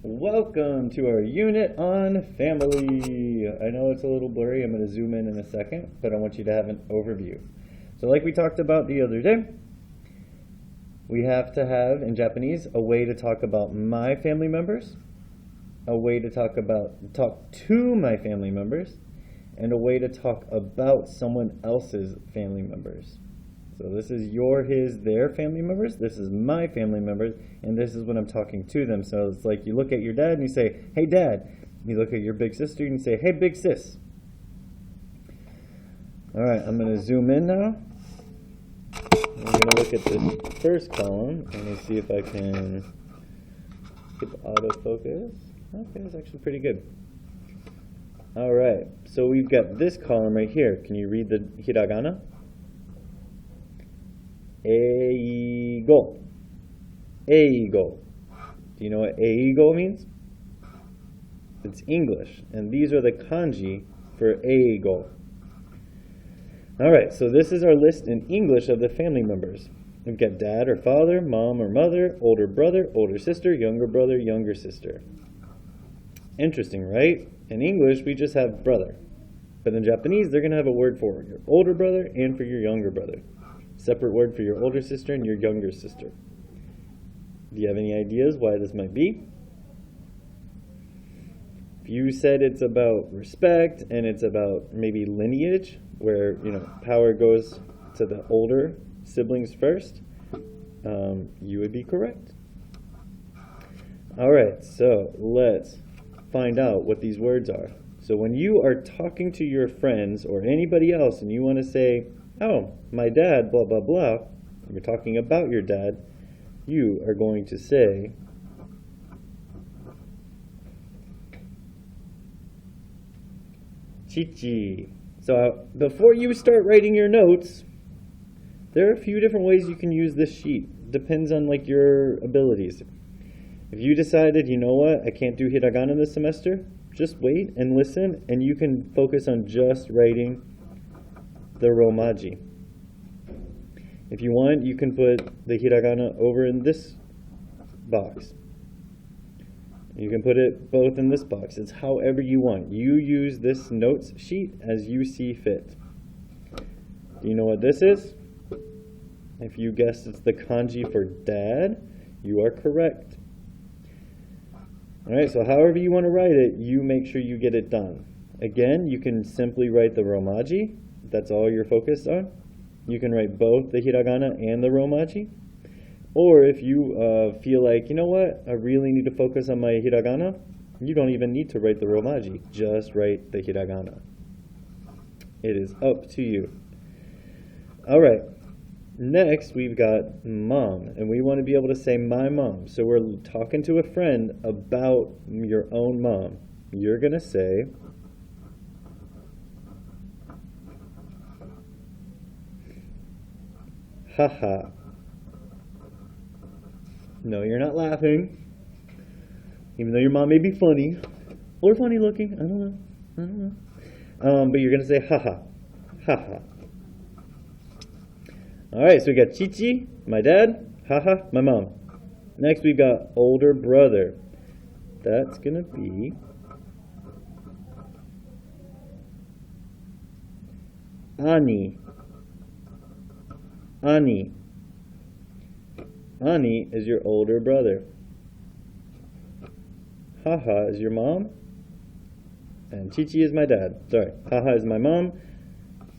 Welcome to our unit on family. I know it's a little blurry. I'm going to zoom in a second, but I want you to have an overview. So like we talked about the other day, we have to have, in Japanese, a way to talk about my family members, a way to talk to my family members, and a way to talk about someone else's family members. So this is your, his, their family members. This is my family members, and this is when I'm talking to them. So it's like you look at your dad and you say, "Hey, Dad." You look at your big sister and you say, "Hey, big sis." All right, I'm going to zoom in now. I'm going to look at this first column. Let me see if I can get the autofocus. Okay, it's actually pretty good. All right, so we've got this column right here. Can you read the hiragana? Eigo. Eigo. Do you know what eigo means? It's English, and these are the kanji for eigo. All right, so this is our list in English of the family members. We've got dad or father, mom or mother, older brother, older sister, younger sister. Interesting, right? In English, we just have brother. But in Japanese, they're going to have a word for your older brother and for your younger brother. Separate word for your older sister and your younger sister. Do you have any ideas why this might be? If you said it's about respect and it's about maybe lineage, where power goes to the older siblings first, you would be correct. All right, so let's find out what these words are. So when you are talking to your friends or anybody else and you want to say, "Oh, my dad, blah, blah, blah," you're talking about your dad, you are going to say, "Chichi." So before you start writing your notes, there are a few different ways you can use this sheet. Depends on your abilities. If you decided, you know what, I can't do hiragana this semester, just wait and listen, and you can focus on just writing the romaji. If you want, you can put the hiragana over in this box. You can put it both in this box. It's however you want. You use this notes sheet as you see fit. Do you know what this is? If you guessed it's the kanji for dad, you are correct. All right, so however you want to write it, you make sure you get it done. Again, you can simply write the romaji. That's all you're focused on. You can write both the hiragana and the romaji. Or if you feel like, you know what, I really need to focus on my hiragana, you don't even need to write the romaji. Just write the hiragana. It is up to you. All right. Next, we've got mom, and we want to be able to say my mom. So we're talking to a friend about your own mom. You're going to say, "Haha." No, you're not laughing, even though your mom may be funny or funny looking. I don't know. But you're going to say haha. Haha. All right, so we got Chichi, my dad, haha, my mom. Next, we've got older brother. That's going to be Ani. Ani. Ani is your older brother. Haha is your mom. And Chichi is my dad. Sorry, haha is my mom.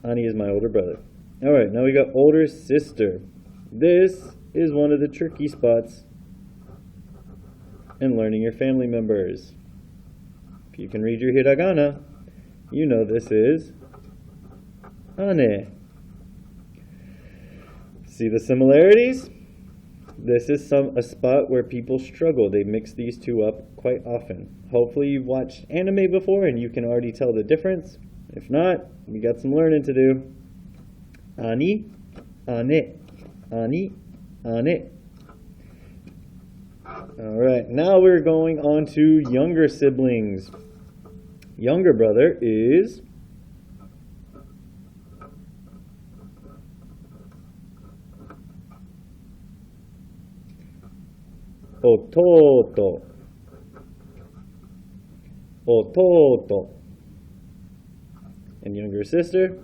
Ani is my older brother. All right, now we got older sister. This is one of the tricky spots in learning your family members. If you can read your hiragana, you know this is Ane. See the similarities? This is a spot where people struggle. They mix these two up quite often. Hopefully you've watched anime before and you can already tell the difference. If not, we got some learning to do. Ani, ane, ani, ane. All right, now we're going on to younger siblings. Younger brother is Ototo. ototo. And younger sister,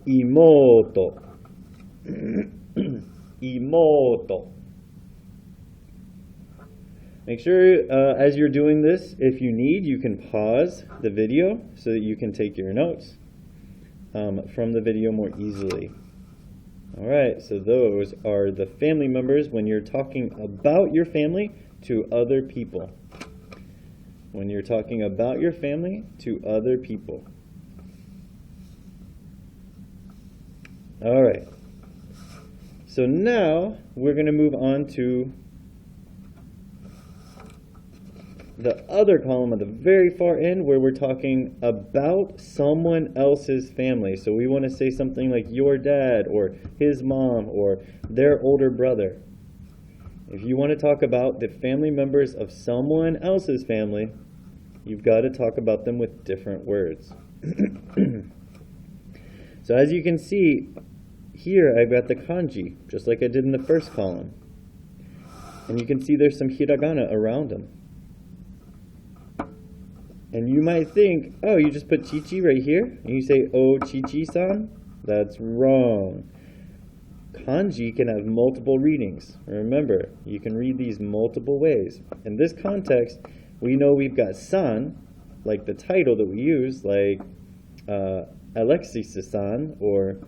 imoto. Imoto. Make sure as you're doing this, if you need, you can pause the video so that you can take your notes from the video more easily. All right, so those are the family members when you're talking about your family to other people. When you're talking about your family to other people. All right. So now we're going to move on to the other column at the very far end where we're talking about someone else's family. So we want to say something like your dad or his mom or their older brother. If you want to talk about the family members of someone else's family, you've got to talk about them with different words. So as you can see, here I've got the kanji, just like I did in the first column. And you can see there's some hiragana around them. And you might think, oh, you just put Chichi right here, and you say, oh, Chichi-san? That's wrong. Kanji can have multiple readings. Remember, you can read these multiple ways. In this context, we know we've got san, like the title that we use, like Alexis-san, or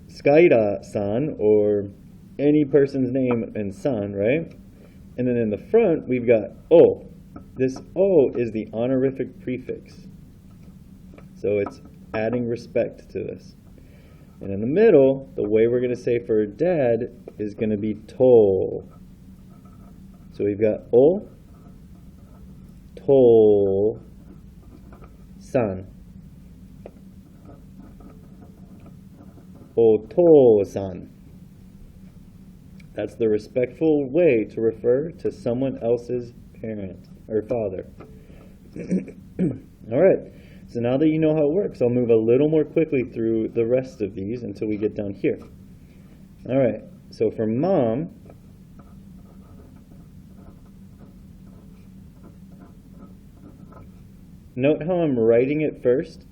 Skyra-san, or any person's name and san, right? And then in the front, we've got o. This o is the honorific prefix. So it's adding respect to this. And in the middle, the way we're going to say for dad is going to be to. So we've got o, to, san. O-to-san. That's the respectful way to refer to someone else's parent or father. All right. So now that you know how it works, I'll move a little more quickly through the rest of these until we get down here. All right. So for mom, note how I'm writing it first,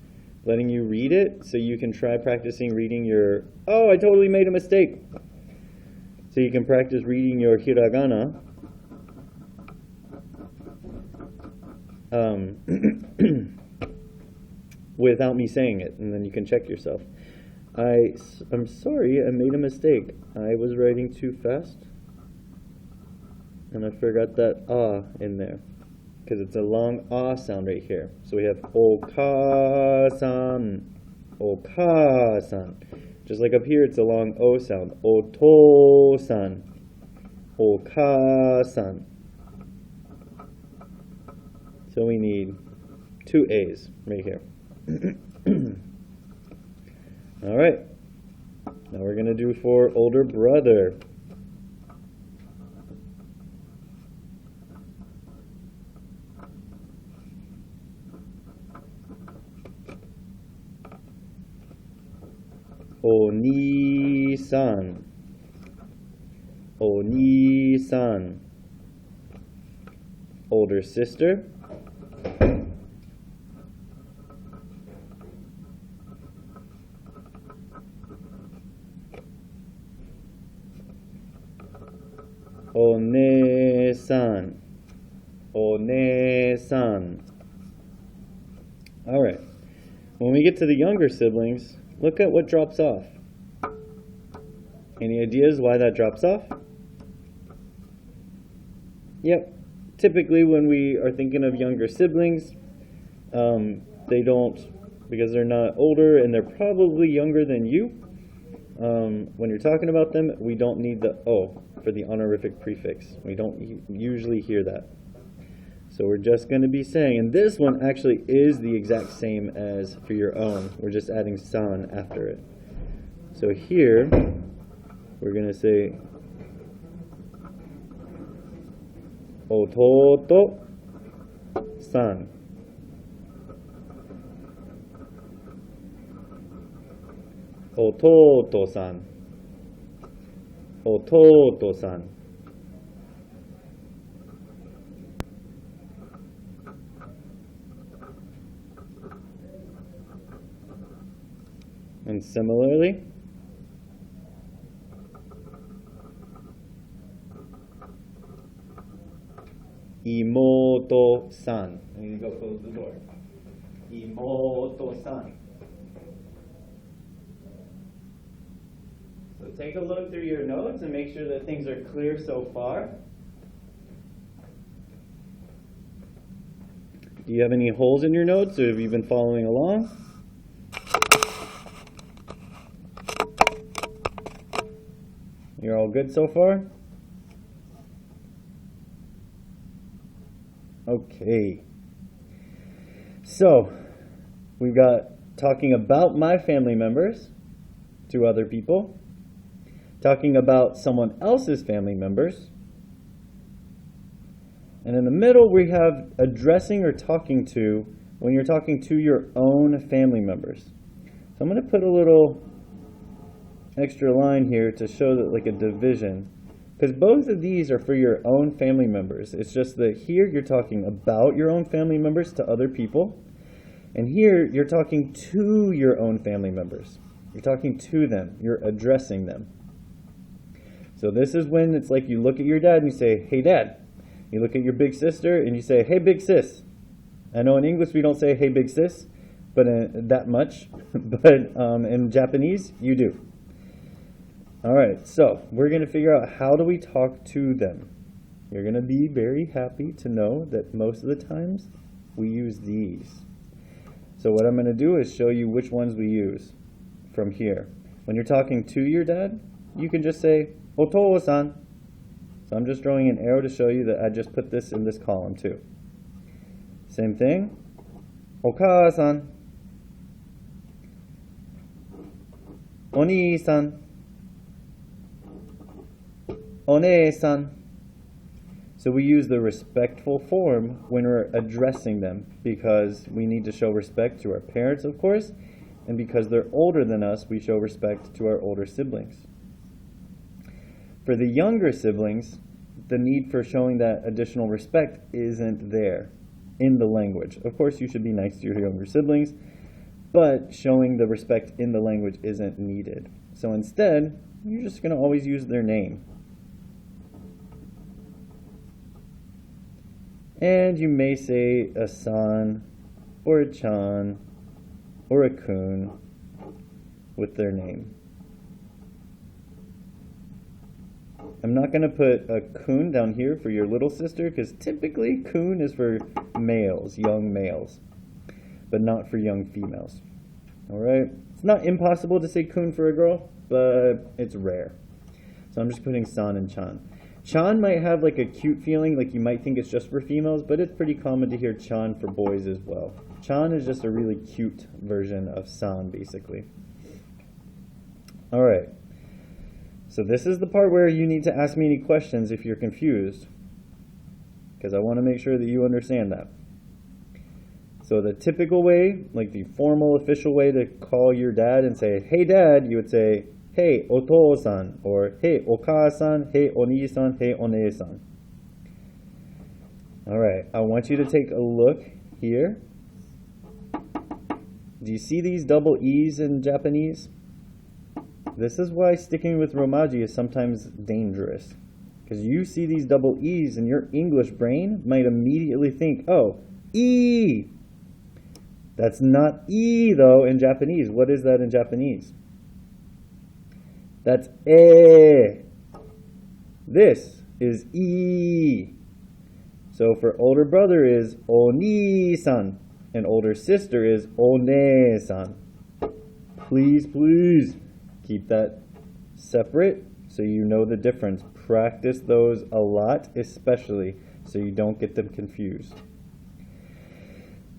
letting you read it so you can try practicing reading your, oh, I totally made a mistake. So you can practice reading your hiragana. Without me saying it, and then you can check yourself. I'm sorry, I made a mistake. I was writing too fast, and I forgot that ah in there, because it's a long ah sound right here. So we have oka-san, oka-san. Just like up here, it's a long o sound. Oto-san, oka-san. So we need two A's right here. All right. Now we're going to do for older brother. Oni-san. Oni-san. Older sister. One-san. One-san. All right. When we get to the younger siblings, look at what drops off. Any ideas why that drops off? Yep. Typically when we are thinking of younger siblings, they don't, because they're not older and they're probably younger than you, when you're talking about them, we don't need the O for the honorific prefix. We don't usually hear that. So we're just going to be saying, and this one actually is the exact same as for your own. We're just adding san after it. So here, we're going to say ototo san. Ototo-san. Ototo-san. And similarly, Imoto-san. I need to go close the door. Imoto-san. So take a look through your notes and make sure that things are clear so far. Do you have any holes in your notes, or have you been following along? You're all good so far? Okay. So, we've got talking about my family members to other people, talking about someone else's family members, and in the middle we have addressing or talking to when you're talking to your own family members. So I'm going to put a little extra line here to show that, like, a division, because both of these are for your own family members. It's just that here you're talking about your own family members to other people, and here you're talking to your own family members. You're talking to them. You're addressing them. So this is when it's like you look at your dad and you say, "Hey, Dad." You look at your big sister and you say, "Hey, big sis." I know in English we don't say "Hey, big sis," but that much, but in Japanese you do. All right, so we're going to figure out, how do we talk to them? You're going to be very happy to know that most of the times we use these. So what I'm going to do is show you which ones we use from here. When you're talking to your dad, you can just say "Otoo-san." So I'm just drawing an arrow to show you that I just put this in this column too. Same thing, "Okaa-san," "Onii-san," "One-san." So we use the respectful form when we're addressing them, because we need to show respect to our parents, of course, and because they're older than us, we show respect to our older siblings. For the younger siblings, the need for showing that additional respect isn't there in the language. Of course, you should be nice to your younger siblings, but showing the respect in the language isn't needed. So instead, you're just going to always use their name. And you may say a san, or a chan, or a kun with their name. I'm not going to put a kun down here for your little sister, because typically kun is for males, young males, but not for young females. Alright? It's not impossible to say kun for a girl, but it's rare. So I'm just putting san and chan. Chan might have like a cute feeling, like you might think it's just for females, but it's pretty common to hear chan for boys as well. Chan is just a really cute version of san, basically. Alright. So this is the part where you need to ask me any questions if you're confused, because I want to make sure that you understand that. So the typical way, like the formal official way to call your dad and say, "Hey, Dad," you would say, "Hey, Oto-san," or "Hey, Okaa-san," "Hey, Onii-san," "Hey, One-san." All right, I want you to take a look here. Do you see these double E's in Japanese? This is why sticking with Romaji is sometimes dangerous, because you see these double E's and your English brain might immediately think, "Oh, E." That's not E though in Japanese. What is that in Japanese? That's E. This is E. So for older brother is Oni-san, and older sister is One-san. Please, please keep that separate so you know the difference. Practice those a lot, especially so you don't get them confused.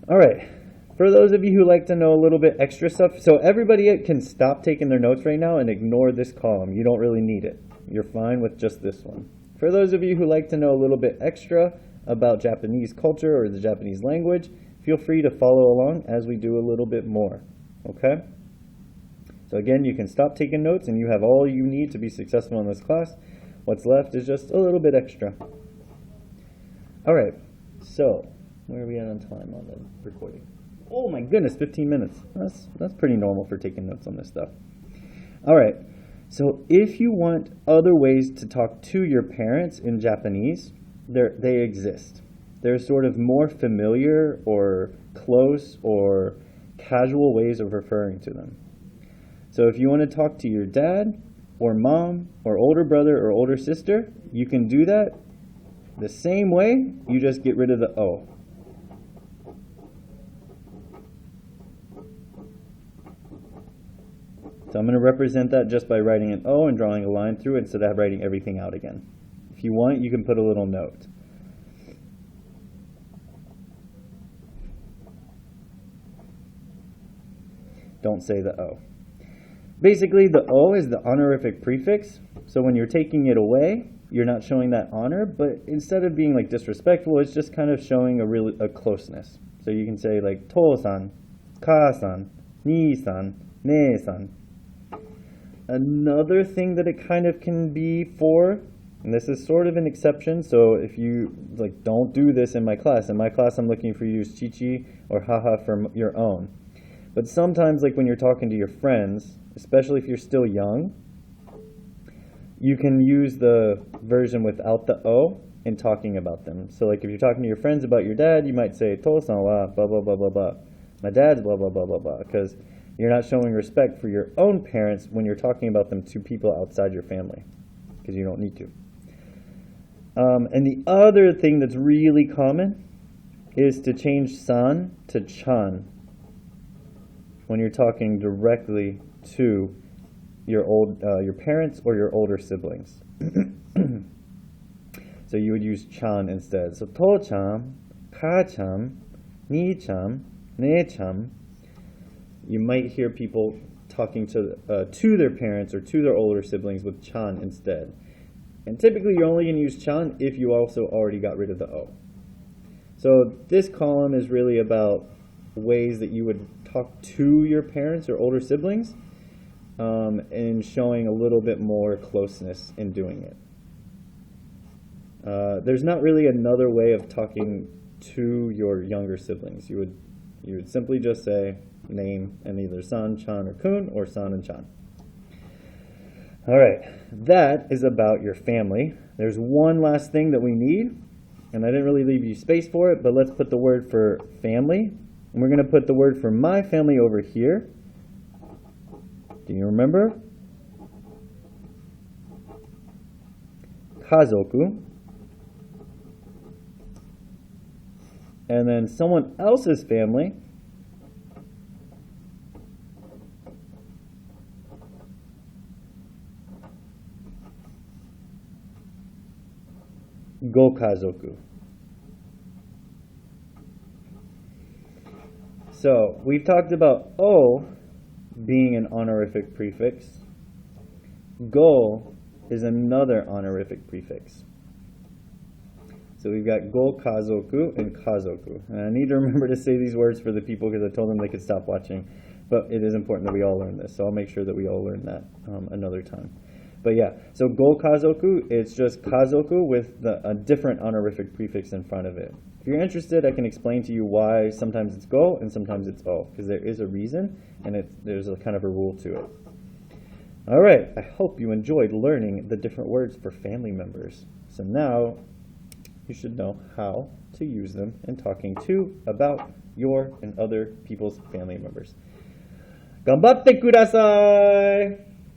All right. For those of you who like to know a little bit extra stuff, so everybody can stop taking their notes right now and ignore this column. You don't really need it. You're fine with just this one. For those of you who like to know a little bit extra about Japanese culture or the Japanese language, feel free to follow along as we do a little bit more. Okay? So again, you can stop taking notes and you have all you need to be successful in this class. What's left is just a little bit extra. All right, so where are we at on time on the recording? Oh my goodness, 15 minutes. That's pretty normal for taking notes on this stuff. All right, so if you want other ways to talk to your parents in Japanese, they exist. They're sort of more familiar or close or casual ways of referring to them. So if you want to talk to your dad or mom or older brother or older sister, you can do that the same way, you just get rid of the O. So I'm going to represent that just by writing an O and drawing a line through it instead of writing everything out again. If you want, you can put a little note. Don't say the O. Basically, the O is the honorific prefix. So when you're taking it away, you're not showing that honor, but instead of being like disrespectful, it's just kind of showing a closeness. So you can say like to-san, ka-san, ni-san, ne-san. Another thing that it kind of can be for, and this is sort of an exception, so if you like don't do this in my class. In my class, I'm looking for you to use chichi or haha for your own. But sometimes, like when you're talking to your friends, especially if you're still young, you can use the version without the O in talking about them. So like if you're talking to your friends about your dad, you might say, to-san wa blah, blah, blah, blah, blah. My dad's blah, blah, blah, blah, blah. Because you're not showing respect for your own parents when you're talking about them to people outside your family. Because you don't need to. And the other thing that's really common is to change san to chan when you're talking directly to your parents or your older siblings. So you would use chan instead. So to-chan, ka-chan, ni-chan, ne-chan. You might hear people talking to their parents or to their older siblings with chan instead. And typically you're only going to use chan if you also already got rid of the O. So this column is really about ways that you would talk to your parents or older siblings, and showing a little bit more closeness in doing it. There's not really another way of talking to your younger siblings. You would simply just say name and either san, chan, or kun, or san and chan. All right, that is about your family. There's one last thing that we need, and I didn't really leave you space for it, but let's put the word for family. And we're going to put the word for my family over here. Do you remember? Kazoku. And then someone else's family. Gokazoku. So we've talked about O being an honorific prefix. Go is another honorific prefix. So we've got go kazoku and kazoku. And I need to remember to say these words for the people because I told them they could stop watching. But it is important that we all learn this. So I'll make sure that we all learn that another time. But yeah, so go kazoku, it's just kazoku with a different honorific prefix in front of it. If you're interested, I can explain to you why sometimes it's go and sometimes it's o, because there is a reason and there's a kind of a rule to it. All right, I hope you enjoyed learning the different words for family members. So now you should know how to use them in talking to, about, your, and other people's family members. Ganbatte kudasai!